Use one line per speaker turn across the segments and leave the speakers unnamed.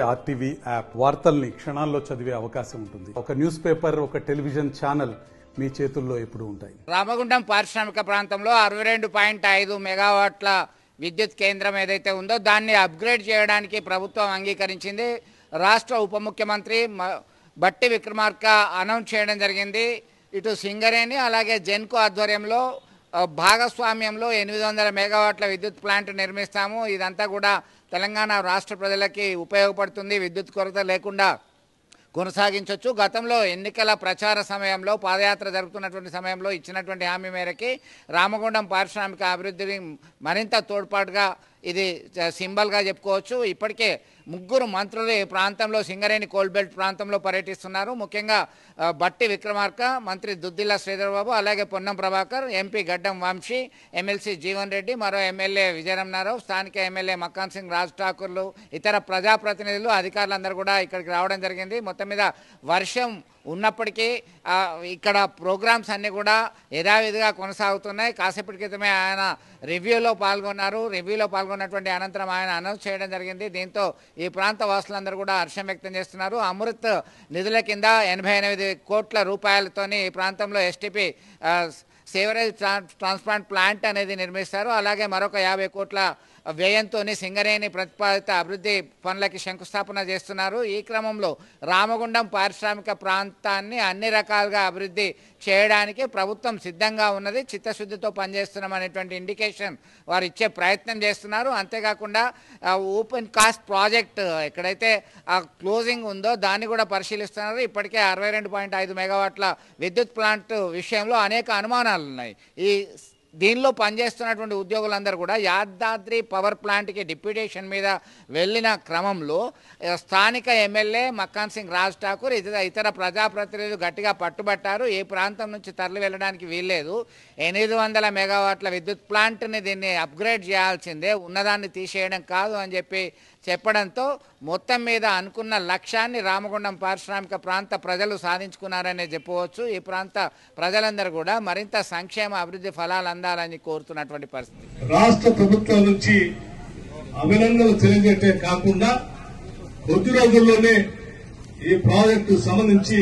RTV app వార్తల్ని క్షణాల్లో చదివే అవకాశం ఉంటుంది. ఒక న్యూస్ పేపర్, ఒక టెలివిజన్ ఛానల్ మీ చేతుల్లో ఎప్పుడు ఉంటాయి.
రామగుండం పారిశ్రామిక ప్రాంతంలో 62.5 మెగావాట్ల విద్యుత్ కేంద్రం ఏదైతే ఉందో దాన్ని అప్గ్రేడ్ చేయడానికి ప్రభుత్వం అంగీకరించింది. రాష్ట్ర ఉప ముఖ్యమంత్రి బట్టి విక్రమార్క అనౌన్స్ చేయడం జరిగింది. ఇటు సింగరేణి అలాగే జెన్కో ఆధ్వర్యంలో భాగస్వామ్యంలో 800 మెగావాట్ల విద్యుత్ ప్లాంట్ నిర్మిస్తాము. ఇదంతా కూడా తెలంగాణ రాష్ట్ర ప్రజలకి ఉపయోగపడుతుంది. విద్యుత్ కొరత లేకుండా కొనసాగించవచ్చు. గతంలో ఎన్నికల ప్రచార సమయంలో పాదయాత్ర జరుగుతున్నటువంటి సమయంలో ఇచ్చినటువంటి హామీ మేరకి రామగుండం పారిశ్రామిక అభివృద్ధిని మరింత తోడ్పాటుగా ఇది సింబల్గా చెప్పుకోవచ్చు. ఇప్పటికే 3 మంత్రులు ఈ ప్రాంతంలో సింగరేణి కోల్బెల్ట్ ప్రాంతంలో పర్యటిస్తున్నారు. ముఖ్యంగా బట్టి విక్రమార్క, మంత్రి దుద్దిల్ల శ్రీధర్బాబు, అలాగే పొన్నం ప్రభాకర్, ఎంపీ గడ్డం వంశీ, ఎమ్మెల్సీ జీవన్ రెడ్డి, మరో ఎమ్మెల్యే విజయరమణారావు, స్థానిక ఎమ్మెల్యే మక్కాన్ సింగ్ రాజ్ ఠాకూర్లు, ఇతర ప్రజాప్రతినిధులు, అధికారులందరూ కూడా ఇక్కడికి రావడం జరిగింది. మొత్తం మీద వర్షం ఉన్నప్పటికీ ఇక్కడ ప్రోగ్రామ్స్ అన్నీ కూడా యథావిధిగా కొనసాగుతున్నాయి. కాసేపటి క్రితమే ఆయన రివ్యూలో పాల్గొన్నారు. రివ్యూలో పాల్గొన్నటువంటి అనంతరం ఆయన అనౌన్స్ చేయడం జరిగింది. దీంతో ఈ ప్రాంత వాసులందరూ కూడా హర్షం వ్యక్తం చేస్తున్నారు. అమృత్ నిధుల కింద 88 కోట్ల రూపాయలతోని ఈ ప్రాంతంలో ఎస్టీపీ సేవరేజ్ ట్రాన్స్ప్లాంట్ ప్లాంట్ అనేది నిర్మిస్తారు. అలాగే మరొక 50 కోట్ల వ్యయంతో సింగరేణి ప్రతిపాదిత అభివృద్ధి పనులకి శంకుస్థాపన చేస్తున్నారు. ఈ క్రమంలో రామగుండం పారిశ్రామిక ప్రాంతాన్ని అన్ని రకాలుగా అభివృద్ధి చేయడానికి ప్రభుత్వం సిద్ధంగా ఉన్నది. చిత్తశుద్ధితో పనిచేస్తున్నామనేటువంటి ఇండికేషన్ వారు ఇచ్చే ప్రయత్నం చేస్తున్నారు. అంతేకాకుండా ఓపెన్ కాస్ట్ ప్రాజెక్ట్ ఎక్కడైతే క్లోజింగ్ ఉందో దాన్ని కూడా పరిశీలిస్తున్నారు. ఇప్పటికే 62.5 మెగావాట్ల విద్యుత్ ప్లాంట్ విషయంలో అనేక అనుమానాలు ఉన్నాయి. దీనిలో పనిచేస్తున్నటువంటి ఉద్యోగులందరూ కూడా యాదాద్రి పవర్ ప్లాంట్కి డిప్యూటేషన్ మీద వెళ్ళిన క్రమంలో స్థానిక ఎమ్మెల్యే మక్కాన్ సింగ్ రాజ్ ఠాకూర్ ఇతర ప్రజాప్రతినిధులు గట్టిగా పట్టుబట్టారు. ఏ ప్రాంతం నుంచి తరలి వెళ్ళడానికి వీల్లేదు. 800 మెగావాట్ల విద్యుత్ ప్లాంట్ని దీన్ని అప్గ్రేడ్ చేయాల్సిందే, ఉన్నదాన్ని తీసేయడం కాదు అని చెప్పడంతో మొత్తం మీద అనుకున్న లక్ష్యాన్ని రామగుండం పారిశ్రామిక ప్రాంత ప్రజలు సాధించుకున్నారనే చెప్పవచ్చు. ఈ ప్రాంత ప్రజలందరూ కూడా మరింత సంక్షేమ అభివృద్ధి ఫలాలు అందాలని కోరుతున్నటువంటి పరిస్థితి.
రాష్ట్ర ప్రభుత్వం నుంచి అభినందనలు తెలియజేయటమే కాకుండా కొద్ది రోజుల్లోనే ఈ ప్రాజెక్టు సంబంధించి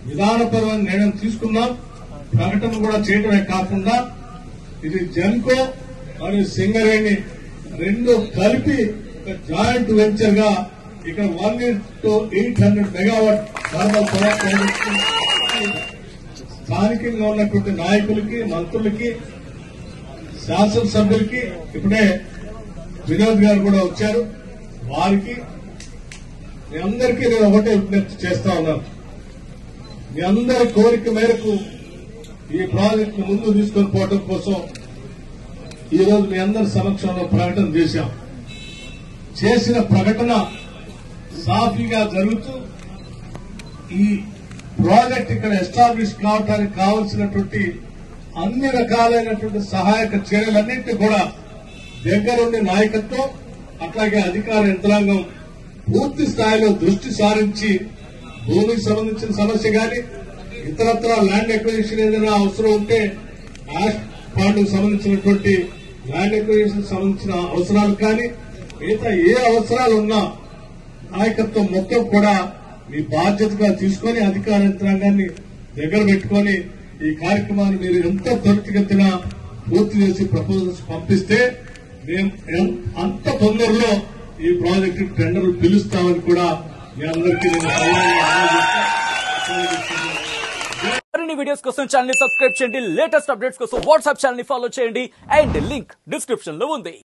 విధానపరమైన నిర్ణయం తీసుకున్నాం. ప్రకటన కూడా చేయడమే కాకుండా ఇది జెన్కో మరియు సింగరేణి రెండు కలిపి ఒక జాయింట్ వెంచర్ గా ఇక్కడ 1:800 మెగావాట్ థర్మల్ పవర్ ప్రాజెక్ట్ స్థానికంగా ఉన్నటువంటి నాయకులకి, మంత్రులకి, శాసనసభ్యులకి, ఇప్పుడే వినోద్ గారు కూడా వచ్చారు, వారికి మీ అందరికీ నేను ఒకటే విజ్ఞప్తి చేస్తా ఉన్నాను. మీ అందరి కోరిక మేరకు ఈ ప్రాజెక్టు ముందు తీసుకొని పోవడం కోసం ఈరోజు మీ అందరి సమక్షంలో ప్రకటన చేశాం. చేసిన ప్రకటన సాఫీగా జరుగుతూ ఈ ప్రాజెక్ట్ ఇక్కడ ఎస్టాబ్లిష్ కావడానికి కావలసినటువంటి అన్ని రకాలైనటువంటి సహాయక చర్యలన్నింటినీ కూడా దగ్గరుండి నాయకత్వం అట్లాగే అధికార యంత్రాంగం పూర్తి స్థాయిలో దృష్టి సారించి భూమికి సంబంధించిన సమస్య కానీ ఇతరత్ర ల్యాండ్ ఎక్విజిషన్ ఏదైనా అవసరం ఉంటే యాష్ పాండ్కు సంబంధించినటువంటి ల్యాండ్ ఎక్విజిషన్ సంబంధించిన అవసరాలు కానీ మిగతా ఏ అవసరాలు ఉన్నా నాయకత్వం మొత్తం కూడా మీ బాధ్యతగా తీసుకొని అధికార యంత్రాంగాన్ని దగ్గర పెట్టుకొని ఈ కార్యక్రమాన్ని మీరు ఎంత త్వరితగతిన పూర్తి చేసి ప్రపోజల్స్ పంపిస్తే మేము అంత తొందరలో ఈ ప్రాజెక్టు టెండర్లు పిలుస్తామని కూడా మీ అందరికీ
మరిన్ని వీడియోస్ కోసం ఛానల్ ని సబ్స్క్రైబ్ చేయండి. లేటెస్ట్ అప్డేట్స్ కోసం వాట్సాప్ ఛానల్ ని ఫాలో చేయండి. అండ్ లింక్ డిస్క్రిప్షన్ లో ఉంది.